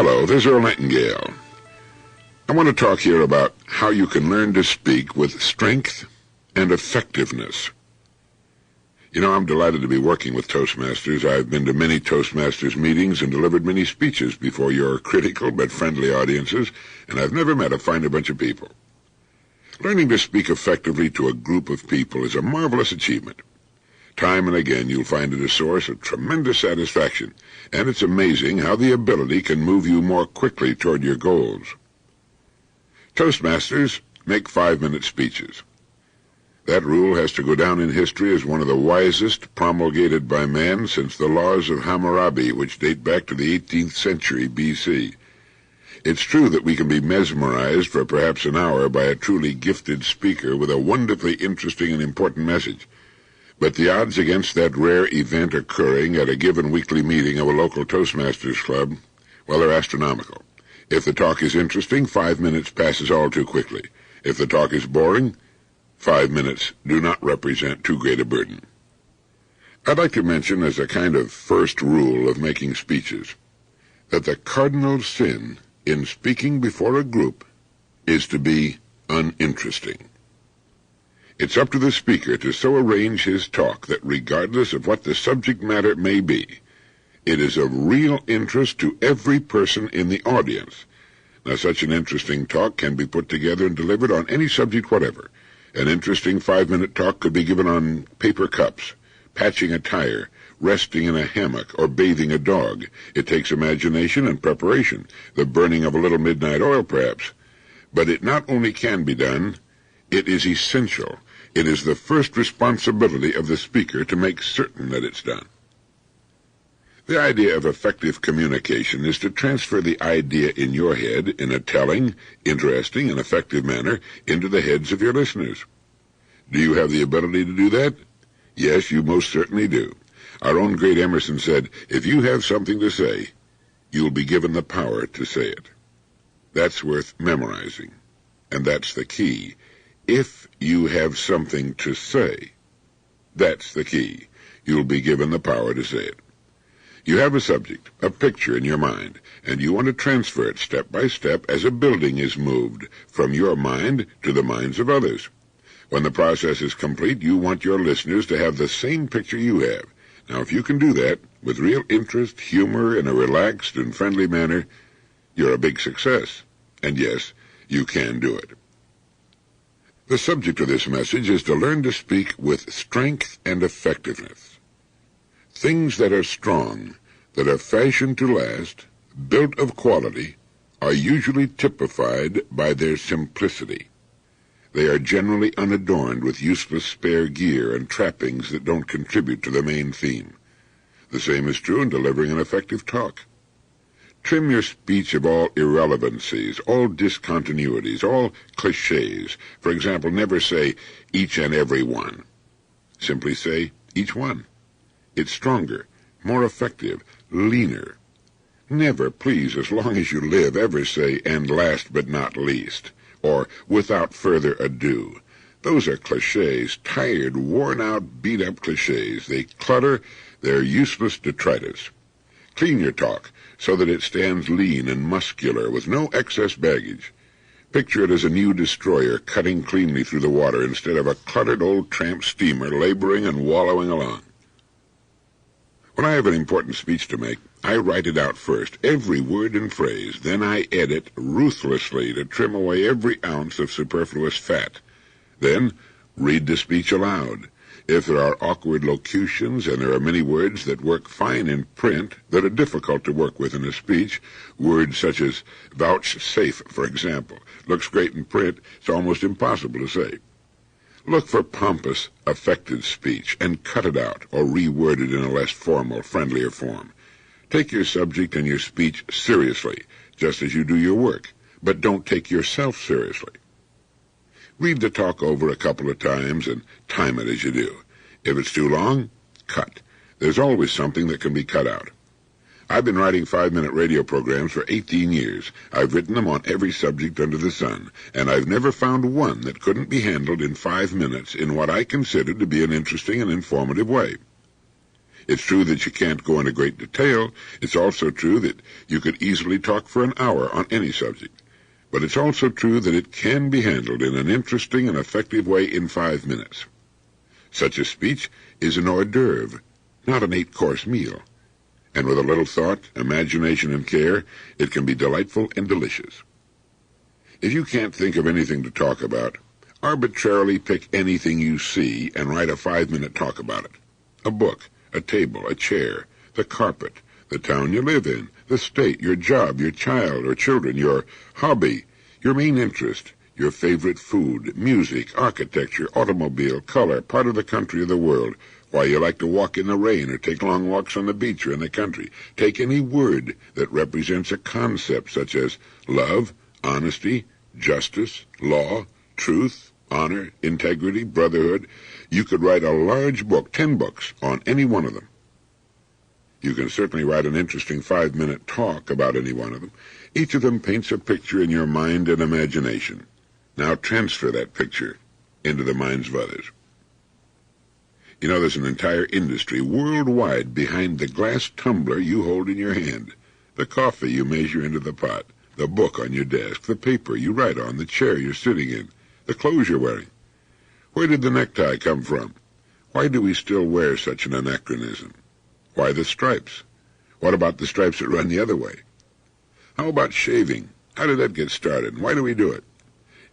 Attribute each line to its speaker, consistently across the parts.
Speaker 1: Hello, this is Earl Nightingale. I want to talk here about how you can learn to speak with strength and effectiveness. You know, I'm delighted to be working with Toastmasters. I've been to many Toastmasters meetings and delivered many speeches before your critical but friendly audiences, and I've never met a finer bunch of people. Learning to speak effectively to a group of people is a marvelous achievement. Time and again you'll find it a source of tremendous satisfaction, and it's amazing how the ability can move you more quickly toward your goals. Toastmasters make 5-minute speeches. That rule has to go down in history as one of the wisest promulgated by man since the laws of Hammurabi, which date back to the 18th century B.C. It's true that we can be mesmerized for perhaps an hour by a truly gifted speaker with a wonderfully interesting and important message. But the odds against that rare event occurring at a given weekly meeting of a local Toastmasters club, well, they're astronomical. If the talk is interesting, 5 minutes passes all too quickly. If the talk is boring, 5 minutes do not represent too great a burden. I'd like to mention as a kind of first rule of making speeches that the cardinal sin in speaking before a group is to be uninteresting. It's up to the speaker to so arrange his talk that regardless of what the subject matter may be, it is of real interest to every person in the audience. Now, such an interesting talk can be put together and delivered on any subject whatever. An interesting 5-minute talk could be given on paper cups, patching a tire, resting in a hammock, or bathing a dog. It takes imagination and preparation, the burning of a little midnight oil perhaps. But it not only can be done, it is essential. It is the first responsibility of the speaker to make certain that it's done. The idea of effective communication is to transfer the idea in your head in a telling, interesting, and effective manner into the heads of your listeners. Do you have the ability to do that? Yes, you most certainly do. Our own great Emerson said, if you have something to say, you'll be given the power to say it. That's worth memorizing, and that's the key. If you have something to say, that's the key. You'll be given the power to say it. You have a subject, a picture in your mind, and you want to transfer it step by step as a building is moved from your mind to the minds of others. When the process is complete, you want your listeners to have the same picture you have. Now, if you can do that with real interest, humor, in a relaxed and friendly manner, you're a big success. And yes, you can do it. The subject of this message is to learn to speak with strength and effectiveness. Things that are strong, that are fashioned to last, built of quality, are usually typified by their simplicity. They are generally unadorned with useless spare gear and trappings that don't contribute to the main theme. The same is true in delivering an effective talk. Trim your speech of all irrelevancies, all discontinuities, all cliches. For example, never say each and every one. Simply say each one. It's stronger, more effective, leaner. Never, please, as long as you live, ever say, and last but not least, or without further ado. Those are cliches, tired, worn-out, beat-up cliches. They clutter, they're useless detritus. Clean your talk so that it stands lean and muscular with no excess baggage. Picture it as a new destroyer cutting cleanly through the water instead of a cluttered old tramp steamer laboring and wallowing along. When I have an important speech to make, I write it out first, every word and phrase. Then I edit ruthlessly to trim away every ounce of superfluous fat. Then read the speech aloud. If there are awkward locutions, and there are many words that work fine in print that are difficult to work with in a speech, words such as vouchsafe, for example, looks great in print, it's almost impossible to say. Look for pompous, affected speech, and cut it out, or reword it in a less formal, friendlier form. Take your subject and your speech seriously, just as you do your work, but don't take yourself seriously. Read the talk over a couple of times and time it as you do. If it's too long, cut. There's always something that can be cut out. I've been writing 5-minute radio programs for 18 years. I've written them on every subject under the sun, and I've never found one that couldn't be handled in 5 minutes in what I consider to be an interesting and informative way. It's true that you can't go into great detail. It's also true that you could easily talk for an hour on any subject. But it's also true that it can be handled in an interesting and effective way in 5 minutes. Such a speech is an hors d'oeuvre, not an 8-course meal. And with a little thought, imagination, and care, it can be delightful and delicious. If you can't think of anything to talk about, arbitrarily pick anything you see and write a 5-minute talk about it. A book, a table, a chair, the carpet, the town you live in, the state, your job, your child or children, your hobby, your main interest, your favorite food, music, architecture, automobile, color, part of the country or the world, why you like to walk in the rain or take long walks on the beach or in the country. Take any word that represents a concept such as love, honesty, justice, law, truth, honor, integrity, brotherhood. You could write a large book, 10 books, on any one of them. You can certainly write an interesting 5-minute talk about any one of them. Each of them paints a picture in your mind and imagination. Now transfer that picture into the minds of others. You know, there's an entire industry worldwide behind the glass tumbler you hold in your hand, the coffee you measure into the pot, the book on your desk, the paper you write on, the chair you're sitting in, the clothes you're wearing. Where did the necktie come from? Why do we still wear such an anachronism? Why the stripes? What about the stripes that run the other way? How about shaving? How did that get started? Why do we do it?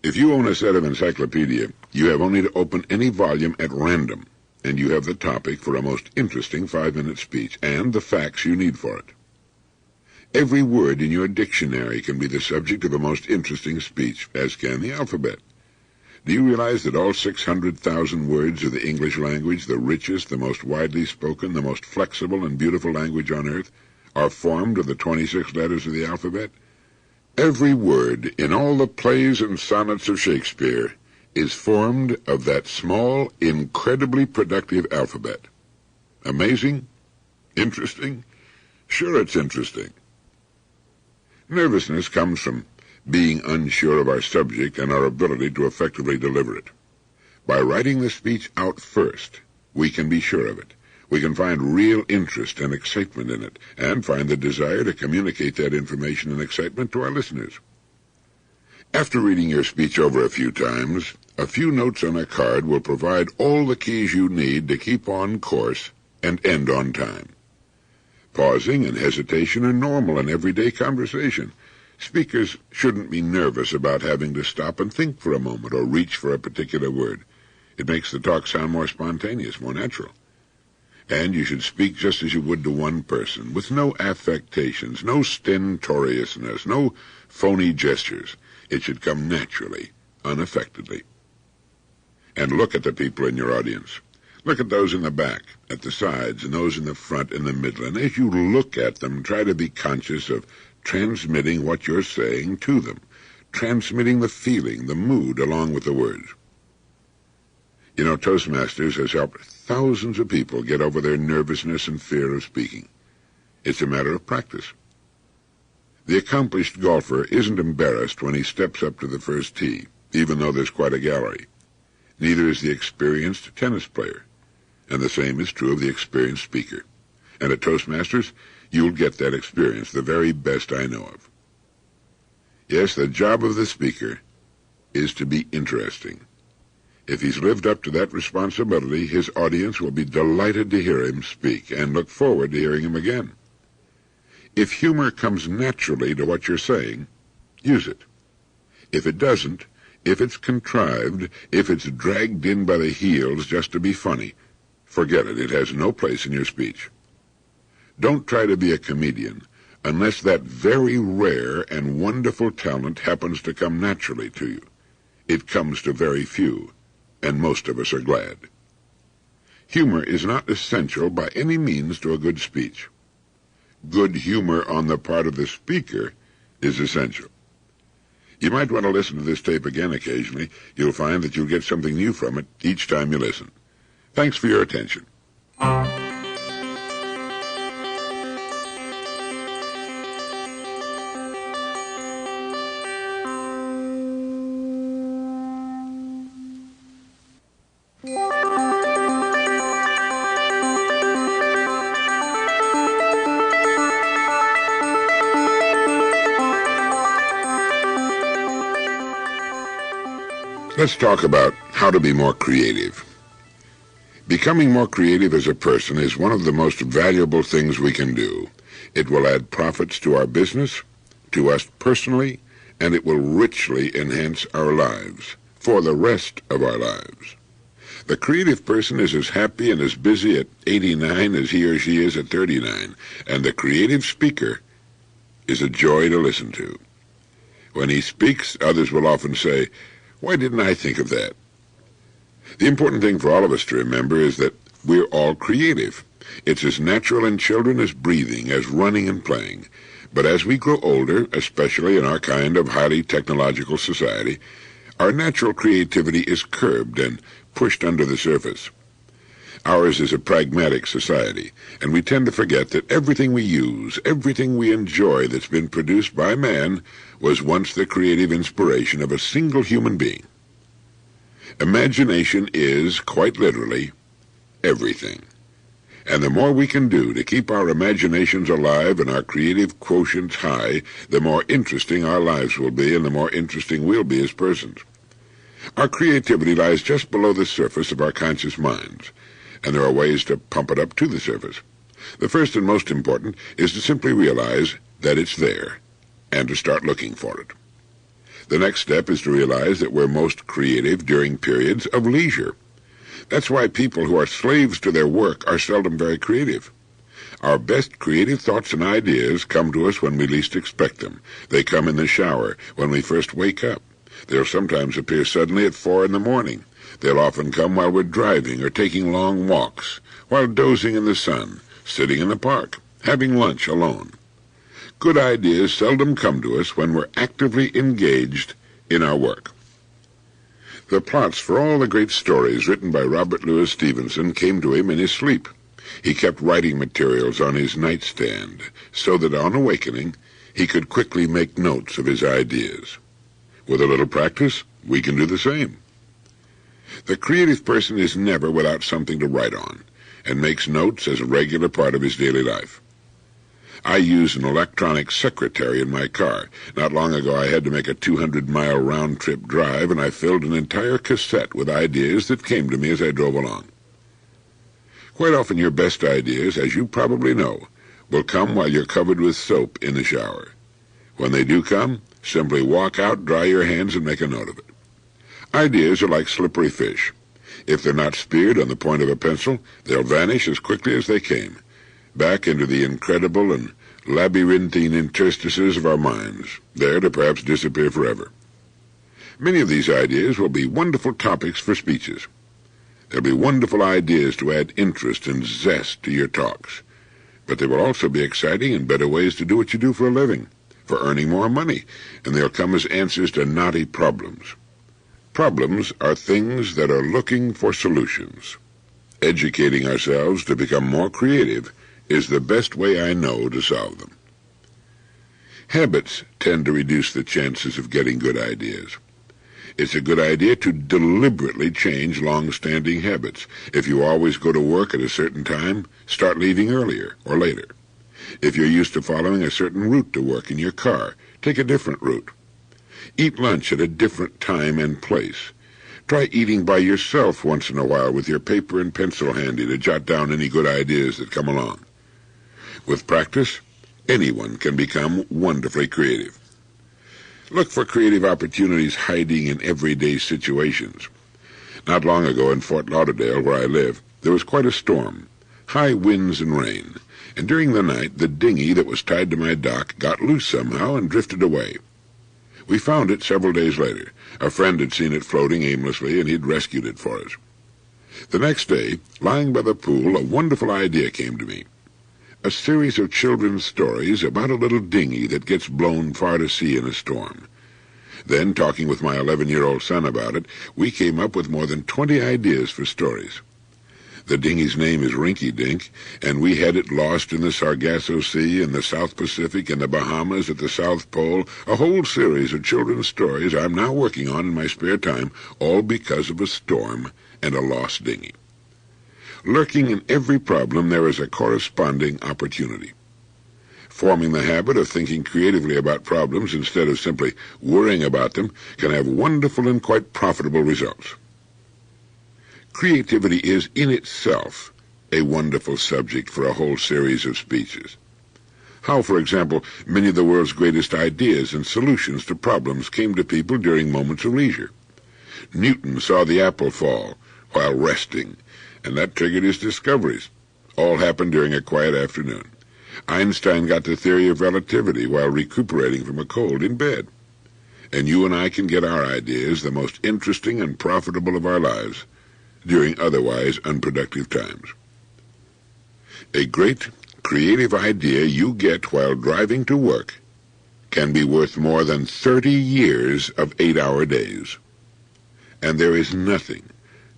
Speaker 1: If you own a set of encyclopedia, you have only to open any volume at random, and you have the topic for a most interesting 5-minute speech and the facts you need for it. Every word in your dictionary can be the subject of a most interesting speech, as can the alphabet. Do you realize that all 600,000 words of the English language, the richest, the most widely spoken, the most flexible and beautiful language on earth, are formed of the 26 letters of the alphabet? Every word in all the plays and sonnets of Shakespeare is formed of that small, incredibly productive alphabet. Amazing? Interesting? Sure, it's interesting. Nervousness comes from being unsure of our subject and our ability to effectively deliver it. By writing the speech out first, we can be sure of it. We can find real interest and excitement in it, and find the desire to communicate that information and excitement to our listeners. After reading your speech over a few times, a few notes on a card will provide all the keys you need to keep on course and end on time. Pausing and hesitation are normal in everyday conversation. Speakers shouldn't be nervous about having to stop and think for a moment or reach for a particular word. It makes the talk sound more spontaneous, more natural. And you should speak just as you would to one person, with no affectations, no stentoriousness, no phony gestures. It should come naturally, unaffectedly. And look at the people in your audience. Look at those in the back, at the sides, and those in the front and the middle. And as you look at them, try to be conscious of transmitting what you're saying to them, transmitting the feeling, the mood, along with the words. You know, Toastmasters has helped thousands of people get over their nervousness and fear of speaking. It's a matter of practice. The accomplished golfer isn't embarrassed when he steps up to the first tee, even though there's quite a gallery. Neither is the experienced tennis player, and the same is true of the experienced speaker. And at Toastmasters, you'll get that experience, the very best I know of. Yes, the job of the speaker is to be interesting. If he's lived up to that responsibility, his audience will be delighted to hear him speak and look forward to hearing him again. If humor comes naturally to what you're saying, use it. If it doesn't, if it's contrived, if it's dragged in by the heels just to be funny, forget it. It has no place in your speech. Don't try to be a comedian unless that very rare and wonderful talent happens to come naturally to you. It comes to very few, and most of us are glad. Humor is not essential by any means to a good speech. Good humor on the part of the speaker is essential. You might want to listen to this tape again occasionally. You'll find that you'll get something new from it each time you listen. Thanks for your attention. Let's talk about how to be more creative. Becoming more creative as a person is one of the most valuable things we can do. It will add profits to our business, to us personally, and it will richly enhance our lives for the rest of our lives. The creative person is as happy and as busy at 89 as he or she is at 39, and the creative speaker is a joy to listen to. When he speaks, others will often say, "Why didn't I think of that?" The important thing for all of us to remember is that we're all creative. It's as natural in children as breathing, as running and playing. But as we grow older, especially in our kind of highly technological society, our natural creativity is curbed and pushed under the surface. Ours is a pragmatic society, and we tend to forget that everything we use, everything we enjoy that's been produced by man was once the creative inspiration of a single human being. Imagination is, quite literally, everything. And the more we can do to keep our imaginations alive and our creative quotients high, the more interesting our lives will be and the more interesting we'll be as persons. Our creativity lies just below the surface of our conscious minds, and there are ways to pump it up to the surface. The first and most important is to simply realize that it's there and to start looking for it. The next step is to realize that we're most creative during periods of leisure. That's why people who are slaves to their work are seldom very creative. Our best creative thoughts and ideas come to us when we least expect them. They come in the shower, when we first wake up. They'll sometimes appear suddenly at 4 in the morning. They'll often come while we're driving or taking long walks, while dozing in the sun, sitting in the park, having lunch alone. Good ideas seldom come to us when we're actively engaged in our work. The plots for all the great stories written by Robert Louis Stevenson came to him in his sleep. He kept writing materials on his nightstand so that on awakening he could quickly make notes of his ideas. With a little practice, we can do the same. The creative person is never without something to write on and makes notes as a regular part of his daily life. I use an electronic secretary in my car. Not long ago I had to make a 200-mile round-trip drive, and I filled an entire cassette with ideas that came to me as I drove along. Quite often your best ideas, as you probably know, will come while you're covered with soap in the shower. When they do come, simply walk out, dry your hands, and make a note of it. Ideas are like slippery fish. If they're not speared on the point of a pencil, they'll vanish as quickly as they came, back into the incredible and labyrinthine interstices of our minds, there to perhaps disappear forever. Many of these ideas will be wonderful topics for speeches. There'll be wonderful ideas to add interest and zest to your talks. But there will also be exciting and better ways to do what you do for a living, for earning more money, and they'll come as answers to knotty problems. Problems are things that are looking for solutions. Educating ourselves to become more creative is the best way I know to solve them. Habits tend to reduce the chances of getting good ideas. It's a good idea to deliberately change long-standing habits. If you always go to work at a certain time, start leaving earlier or later. If you're used to following a certain route to work in your car, take a different route. Eat lunch at a different time and place. Try eating by yourself once in a while with your paper and pencil handy to jot down any good ideas that come along. With practice, anyone can become wonderfully creative. Look for creative opportunities hiding in everyday situations. Not long ago in Fort Lauderdale, where I live, there was quite a storm, high winds and rain, and during the night the dinghy that was tied to my dock got loose somehow and drifted away. We found it several days later. A friend had seen it floating aimlessly, and he'd rescued it for us. The next day, lying by the pool, a wonderful idea came to me. A series of children's stories about a little dinghy that gets blown far to sea in a storm. Then, talking with my 11-year-old son about it, we came up with more than 20 ideas for stories. The dinghy's name is Rinky Dink, and we had it lost in the Sargasso Sea, in the South Pacific, in the Bahamas, at the South Pole, a whole series of children's stories I'm now working on in my spare time, all because of a storm and a lost dinghy. Lurking in every problem there is a corresponding opportunity. Forming the habit of thinking creatively about problems instead of simply worrying about them can have wonderful and quite profitable results. Creativity is in itself a wonderful subject for a whole series of speeches. How, for example, many of the world's greatest ideas and solutions to problems came to people during moments of leisure. Newton saw the apple fall while resting, and that triggered his discoveries. All happened during a quiet afternoon. Einstein got the theory of relativity while recuperating from a cold in bed. And you and I can get our ideas, the most interesting and profitable of our lives, during otherwise unproductive times. A great creative idea you get while driving to work can be worth more than 30 years of 8-hour days. And there is nothing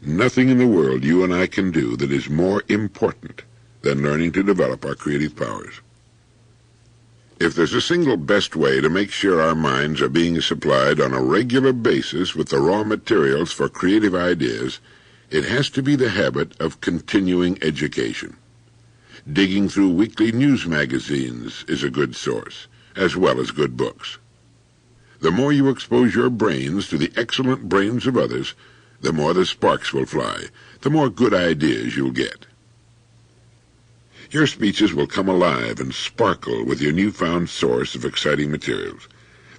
Speaker 1: in the world you and I can do that is more important than learning to develop our creative powers. If there's a single best way to make sure our minds are being supplied on a regular basis with the raw materials for creative ideas, it has to be the habit of continuing education. Digging through weekly news magazines is a good source, as well as good books. The more you expose your brains to the excellent brains of others, the more the sparks will fly, the more good ideas you'll get. Your speeches will come alive and sparkle with your newfound source of exciting materials.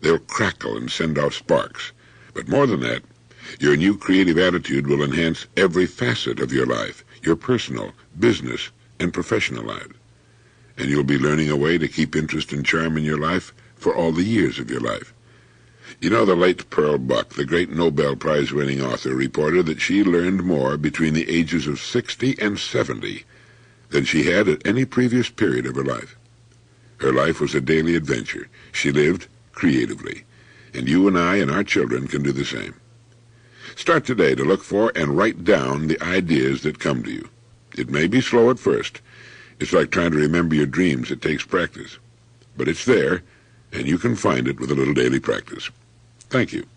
Speaker 1: They'll crackle and send off sparks. But more than that, your new creative attitude will enhance every facet of your life, your personal, business, and professional lives. And you'll be learning a way to keep interest and charm in your life for all the years of your life. You know, the late Pearl Buck, the great Nobel Prize-winning author, reported that she learned more between the ages of 60 and 70 than she had at any previous period of her life. Her life was a daily adventure. She lived creatively. And you and I and our children can do the same. Start today to look for and write down the ideas that come to you. It may be slow at first. It's like trying to remember your dreams. It takes practice. But it's there, and you can find it with a little daily practice. Thank you.